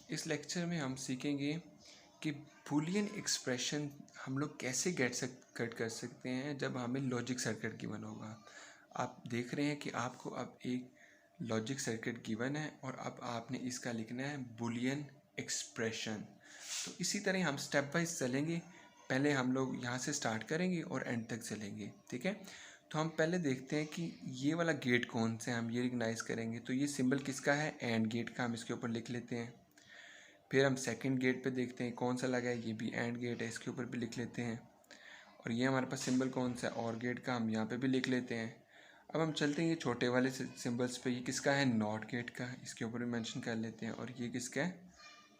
इस लेक्चर में हम सीखेंगे कि बूलियन एक्सप्रेशन हम लोग कैसे गेट कर सकते हैं जब हमें लॉजिक सर्किट गिवन होगा। आप देख रहे हैं कि आपको अब एक लॉजिक सर्किट गिवन है और अब आपने इसका लिखना है बूलियन एक्सप्रेशन। तो इसी तरह हम स्टेप वाइज चलेंगे। पहले हम लोग यहाँ से स्टार्ट करेंगे और एंड तक चलेंगे, ठीक है। तो हम पहले देखते हैं कि ये वाला गेट कौन सा है, हम ये रिकग्नाइज करेंगे। तो ये सिंबल किसका है, एंड गेट का, हम इसके ऊपर लिख लेते हैं। फिर हम सेकंड गेट पे देखते हैं कौन सा लगा है, ये भी एंड गेट है, इसके ऊपर भी लिख लेते हैं। और ये हमारे पास सिंबल कौन सा है, और गेट का, हम यहाँ पे भी लिख लेते हैं। अब हम चलते हैं ये छोटे वाले सिंबल्स पे। ये किसका है, नॉट गेट का, इसके ऊपर भी मेंशन कर लेते हैं। और ये किसका है,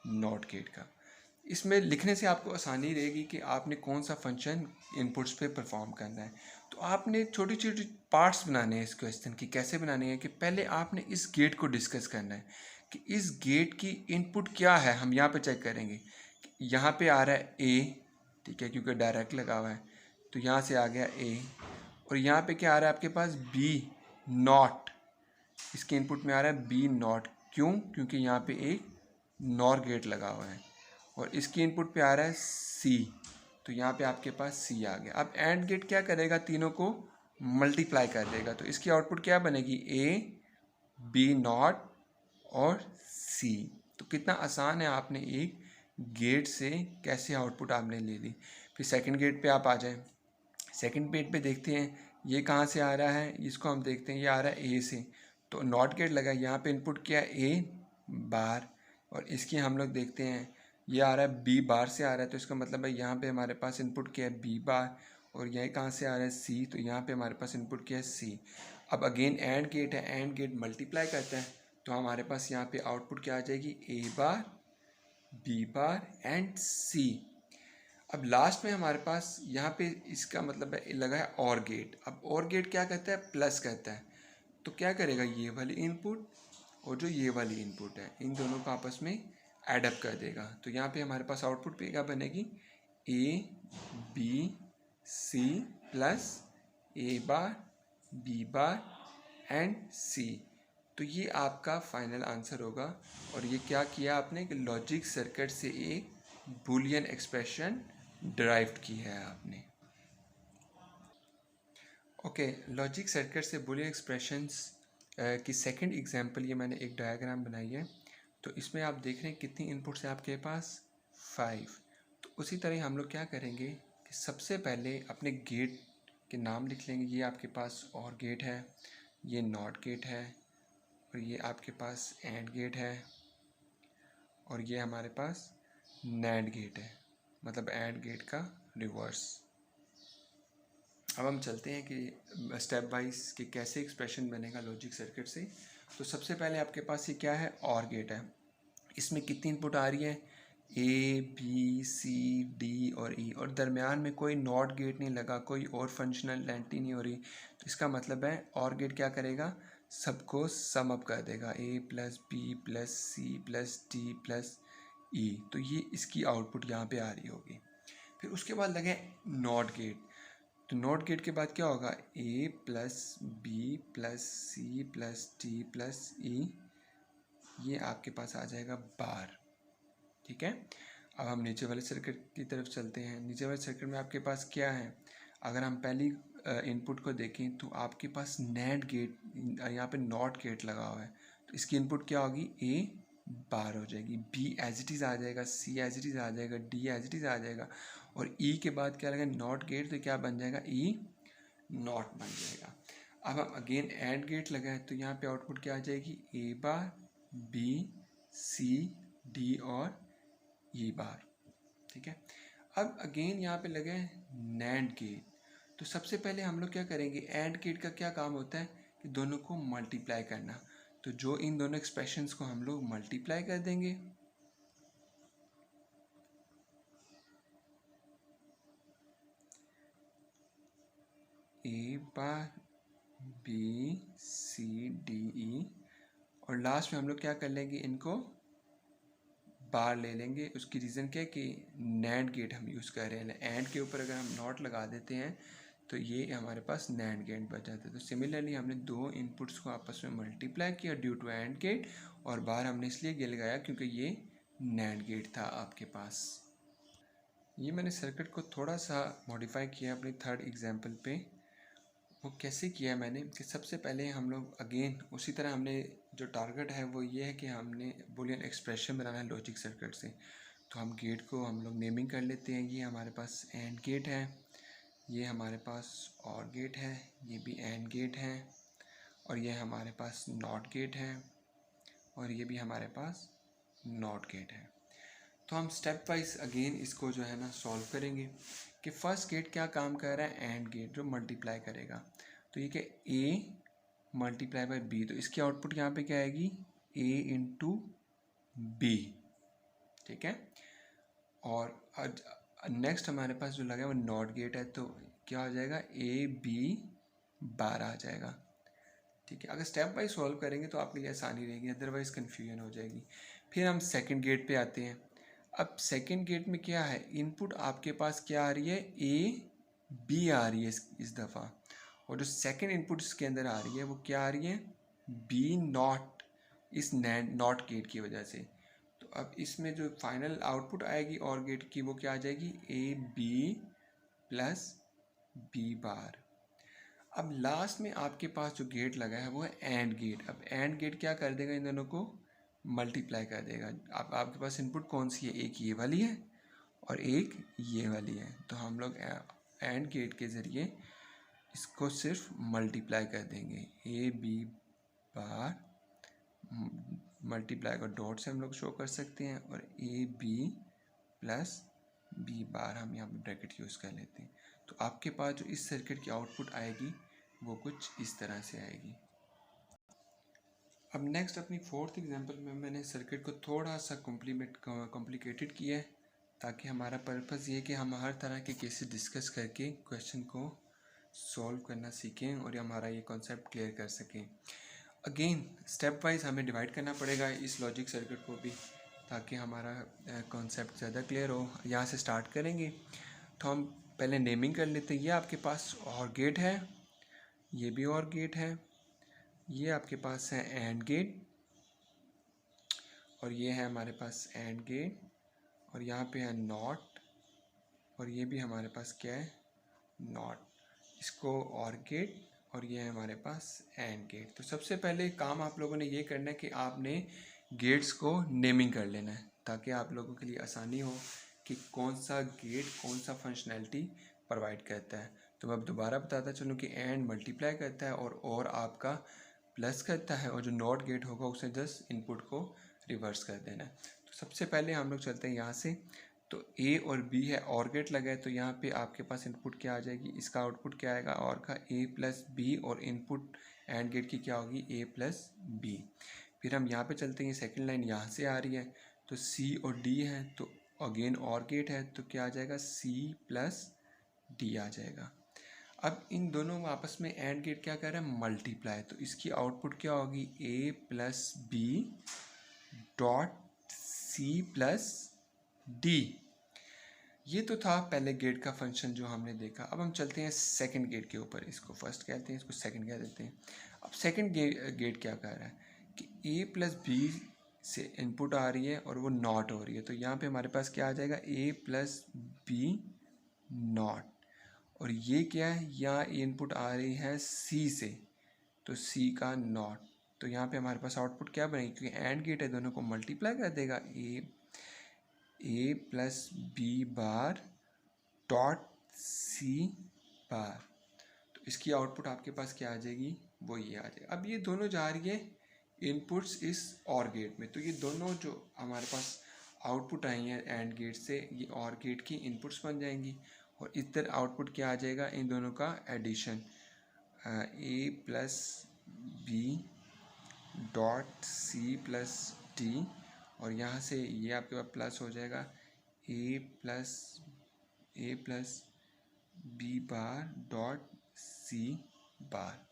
नॉट गेट का। इसमें लिखने से आपको आसानी रहेगी कि आपने कौन सा फंक्शन इनपुट्स पे परफॉर्म करना है। तो आपने छोटी छोटी पार्ट्स बनाने हैं इस क्वेश्चन की। कैसे बनाने हैं कि पहले आपने इस गेट को डिस्कस करना है कि इस गेट की इनपुट क्या है। हम यहाँ पे चेक करेंगे, यहाँ पे आ रहा है ए, ठीक है, क्योंकि डायरेक्ट लगा हुआ है। तो यहाँ से आ गया ए। और यहाँ पे क्या आ रहा है आपके पास, बी नॉट। इसके इनपुट में आ रहा है बी नॉट, क्यों, क्योंकि यहाँ पे एक नॉर गेट लगा हुआ है। और इसकी इनपुट पे आ रहा है सी, तो यहाँ पे आपके पास सी आ गया। अब एंड गेट क्या करेगा, तीनों को मल्टीप्लाई कर देगा। तो इसकी आउटपुट क्या बनेगी, ए बी नॉट और सी। तो कितना आसान है, आपने एक गेट से कैसे आउटपुट आपने ले ली। फिर सेकंड गेट पे आप आ जाएं। सेकंड गेट पे देखते हैं ये कहाँ से आ रहा है, इसको हम देखते हैं, ये आ रहा है ए से। तो नॉट गेट लगा, यहाँ पे इनपुट किया ए बार। और इसकी हम लोग देखते हैं ये आ रहा है बी बार से आ रहा है। तो इसका मतलब है यहाँ पे हमारे पास इनपुट किया है बी बार। और यह कहाँ से आ रहा है, सी। तो यहाँ पे हमारे पास इनपुट किया है सी। अब अगेन एंड गेट है, एंड गेट मल्टीप्लाई करता है। तो हमारे पास यहाँ पे आउटपुट क्या आ जाएगी, ए बार बी बार एंड सी। अब लास्ट में हमारे पास यहाँ पे इसका मतलब है लगा है और गेट। अब और गेट क्या करता है, प्लस करता है। तो क्या करेगा, ये वाली इनपुट और जो ये वाली इनपुट है, इन दोनों को आपस में एडअप कर देगा। तो यहाँ पे हमारे पास आउटपुट पे क्या बनेगी, A B C plus A bar B bar and C. तो ये आपका फाइनल आंसर होगा। और ये क्या किया आपने कि लॉजिक सर्किट से एक बूलियन एक्सप्रेशन डिराइव्ड की है आपने। ओके, लॉजिक सर्किट से बूलियन एक्सप्रेशंस की सेकंड एग्जांपल, ये मैंने एक डायग्राम बनाई है। तो इसमें आप देख रहे हैं कितनी इनपुट्स है आपके पास, 5। तो उसी तरह हम लोग क्या करेंगे कि सबसे पहले अपने गेट के नाम लिख लेंगे। ये आपके पास और गेट है, ये नॉट गेट है, और ये आपके पास एंड गेट है, और ये हमारे पास नैंड गेट है, मतलब एंड गेट का रिवर्स। अब हम चलते हैं कि स्टेप वाइज कि कैसे एक्सप्रेशन बनेगा लॉजिक सर्किट से। तो सबसे पहले आपके पास ये क्या है, और गेट है। इसमें कितनी इनपुट आ रही है, ए बी सी डी और ई, और दरमियान में कोई नॉट गेट नहीं लगा, कोई और फंक्शनल एंटिटी नहीं हो रही। तो इसका मतलब है और गेट क्या करेगा, सबको सम अप कर देगा, A plus B plus C plus D plus E. तो ये इसकी आउटपुट यहाँ पे आ रही होगी। फिर उसके बाद लगे नॉट गेट। तो नॉट गेट के बाद क्या होगा, A plus B plus C plus D plus E, ये आपके पास आ जाएगा बार, ठीक है। अब हम नीचे वाले सर्किट की तरफ चलते हैं। नीचे वाले सर्किट में आपके पास क्या है, अगर हम पहली इनपुट को देखें तो आपके पास नैंड गेट, यहाँ पे नॉट गेट लगा हुआ है। तो इसकी इनपुट क्या होगी, ए बार हो जाएगी, बी एज इट इज़ आ जाएगा, सी एज इट इज़ आ जाएगा, डी एज इट इज़ आ जाएगा। और ई के बाद क्या लगेगा, नॉट गेट, तो क्या बन जाएगा, ई नॉट बन जाएगा। अब हम अगेन एंड गेट लगाए तो यहाँ पे आउटपुट क्या आ जाएगी, ए बार बी सी डी और ई बार, ठीक है। अब अगेन यहाँ पे लगे नैंड गेट। तो सबसे पहले हम लोग क्या करेंगे, एंड गेट का क्या काम होता है कि दोनों को मल्टीप्लाई करना। तो जो इन दोनों एक्सप्रेशंस को हम लोग मल्टीप्लाई कर देंगे, ए bar B C D E, और लास्ट में हम लोग क्या कर लेंगे, इनको बार ले लेंगे। उसकी रीज़न क्या है कि नैंड गेट हम यूज़ कर रहे हैं, एंड के ऊपर अगर हम नॉट लगा देते हैं तो ये हमारे पास नैंड गेट बच जाता है। तो सिमिलरली हमने दो इनपुट्स को आपस में मल्टीप्लाई किया ड्यू टू एंड गेट, और बार हमने इसलिए ये लगाया क्योंकि ये नैंड गेट था आपके पास। ये मैंने सर्किट को थोड़ा सा मॉडिफाई किया अपनी थर्ड एग्जांपल पे। वो कैसे किया मैंने कि सबसे पहले हम लोग अगेन उसी तरह हमने जो टारगेट है वो ये है कि हमने बूलियन एक्सप्रेशन बनाना है लॉजिक सर्किट से। तो हम गेट को हम लोग नेमिंग कर लेते हैं। ये हमारे पास एंड गेट है, ये हमारे पास और गेट है, ये भी एंड गेट है, और ये हमारे पास नॉट गेट है, और ये भी हमारे पास नॉट गेट है। तो हम स्टेप वाइज अगेन इसको जो है ना सॉल्व करेंगे कि फर्स्ट गेट क्या काम कर रहा है, एंड गेट जो मल्टीप्लाई करेगा। तो ये क्या ए मल्टीप्लाई बाय बी, तो इसकी आउटपुट यहाँ पे क्या आएगी ए इंटू बी, ठीक है। और नेक्स्ट हमारे पास जो लगा है वो नॉट गेट है, तो क्या हो जाएगा ए बी बार आ जाएगा, ठीक है। अगर स्टेप बाय सॉल्व करेंगे तो आपके लिए आसानी रहेगी, अदरवाइज कन्फ्यूजन हो जाएगी। फिर हम सेकंड गेट पे आते हैं। अब सेकंड गेट में क्या है, इनपुट आपके पास क्या आ रही है ए बी आ रही है इस दफ़ा, और जो सेकंड इनपुट इसके अंदर आ रही है वो क्या आ रही है बी नॉट, इस नॉट गेट की वजह से। तो अब इसमें जो फाइनल आउटपुट आएगी और गेट की वो क्या आ जाएगी A B plus B bar. अब लास्ट में आपके पास जो गेट लगा है वो है एंड गेट। अब एंड गेट क्या कर देगा, इन दोनों को मल्टीप्लाई कर देगा। अब आपके पास इनपुट कौन सी है, एक ये वाली है और एक ये वाली है, तो हम लोग एंड गेट के ज़रिए इसको सिर्फ मल्टीप्लाई कर देंगे। ए बी बार मल्टीप्लाई को डॉट से हम लोग शो कर सकते हैं, और A B plus B bar हम यहाँ पे ब्रैकेट यूज़ कर लेते हैं। तो आपके पास जो इस सर्किट की आउटपुट आएगी वो कुछ इस तरह से आएगी। अब नेक्स्ट अपनी फोर्थ एग्जांपल में मैंने सर्किट को थोड़ा सा कॉम्प्लिकेटेड किया है, ताकि हमारा पर्पज़ ये कि हम हर तरह के केसेस डिस्कस करके क्वेश्चन को सॉल्व करना सीखें और हमारा ये कॉन्सेप्ट क्लियर कर सकें। अगेन स्टेप वाइज हमें डिवाइड करना पड़ेगा इस लॉजिक सर्किट को भी, ताकि हमारा कॉन्सेप्ट ज़्यादा क्लियर हो। यहाँ से स्टार्ट करेंगे तो हम पहले नेमिंग कर लेते हैं। ये आपके पास और गेट है, ये भी और गेट है, ये आपके पास है एंड गेट, और ये है हमारे पास एंड गेट, और यहाँ पे है नॉट, और ये भी हमारे पास क्या है नॉट, इसको और गेट, और ये है हमारे पास एंड गेट। तो सबसे पहले काम आप लोगों ने ये करना है कि आपने गेट्स को नेमिंग कर लेना है, ताकि आप लोगों के लिए आसानी हो कि कौन सा गेट कौन सा फंक्शनैलिटी प्रोवाइड करता है। तो मैं अब दोबारा बताता चलूँ कि एंड मल्टीप्लाई करता है और आपका प्लस करता है, और जो नॉट गेट होगा उसे जस्ट इनपुट को रिवर्स कर देना है। तो सबसे पहले हम लोग चलते हैं यहाँ से। तो ए और बी है, और गेट लगा है, तो यहाँ पे आपके पास इनपुट क्या आ जाएगी, इसका आउटपुट क्या आएगा और का ए प्लस बी, और इनपुट एंड गेट की क्या होगी ए प्लस बी। फिर हम यहाँ पे चलते हैं, सेकंड लाइन यहाँ से आ रही है, तो सी और डी है, तो अगेन और गेट है, तो क्या आ जाएगा सी प्लस डी आ जाएगा। अब इन दोनों में आपस में एंड गेट क्या कर रहा है मल्टीप्लाई, तो इसकी आउटपुट क्या होगी A plus B dot C plus D. ये तो था पहले गेट का फंक्शन जो हमने देखा। अब हम चलते हैं सेकंड गेट के ऊपर, इसको फर्स्ट कहते हैं, इसको सेकंड कह देते हैं। अब सेकंड गेट क्या कह रहा है कि ए प्लस बी से इनपुट आ रही है और वो नॉट हो रही है, तो यहाँ पे हमारे पास क्या आ जाएगा ए प्लस बी नॉट, और ये क्या है यहाँ इनपुट आ रही है सी से, तो सी का नॉट। तो यहाँ पे हमारे पास आउटपुट क्या बनेगी, क्योंकि एंड गेट है दोनों को मल्टीप्लाई कर देगा, A plus B bar dot C bar. तो इसकी आउटपुट आपके पास क्या आ जाएगी वो ये आ जाएगी। अब ये दोनों जा रही है इनपुट्स इस और गेट में, तो ये दोनों जो हमारे पास आउटपुट आई हैं एंड गेट से, ये और गेट की इनपुट्स बन जाएंगी, और इधर आउटपुट क्या आ जाएगा इन दोनों का addition, A plus B dot C plus D, और यहाँ से ये आपके पास प्लस हो जाएगा A plus B bar dot C bar.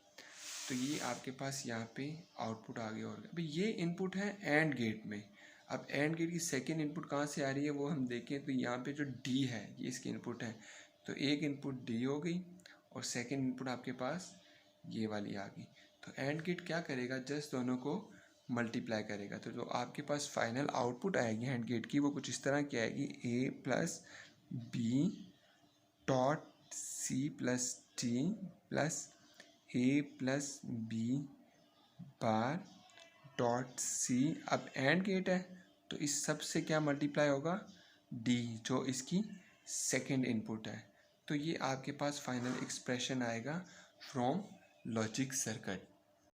तो ये आपके पास यहाँ पे आउटपुट आ गया होगा। अभी ये इनपुट है एंड गेट में। अब एंड गेट की सेकेंड इनपुट कहाँ से आ रही है वो हम देखें, तो यहाँ पे जो डी है ये इसकी इनपुट है, तो एक इनपुट डी हो गई और सेकेंड इनपुट आपके पास ये वाली आ गई। तो एंड गेट क्या करेगा, जस्ट दोनों को मल्टीप्लाई करेगा। तो जो आपके पास फाइनल आउटपुट आएगी हैंड गेट की वो कुछ इस तरह की आएगी, A plus B dot C plus T plus A plus B bar dot C. अब एंड गेट है तो इस सब से क्या मल्टीप्लाई होगा, डी, जो इसकी सेकेंड इनपुट है। तो ये आपके पास फाइनल एक्सप्रेशन आएगा फ्रॉम लॉजिक सर्किट।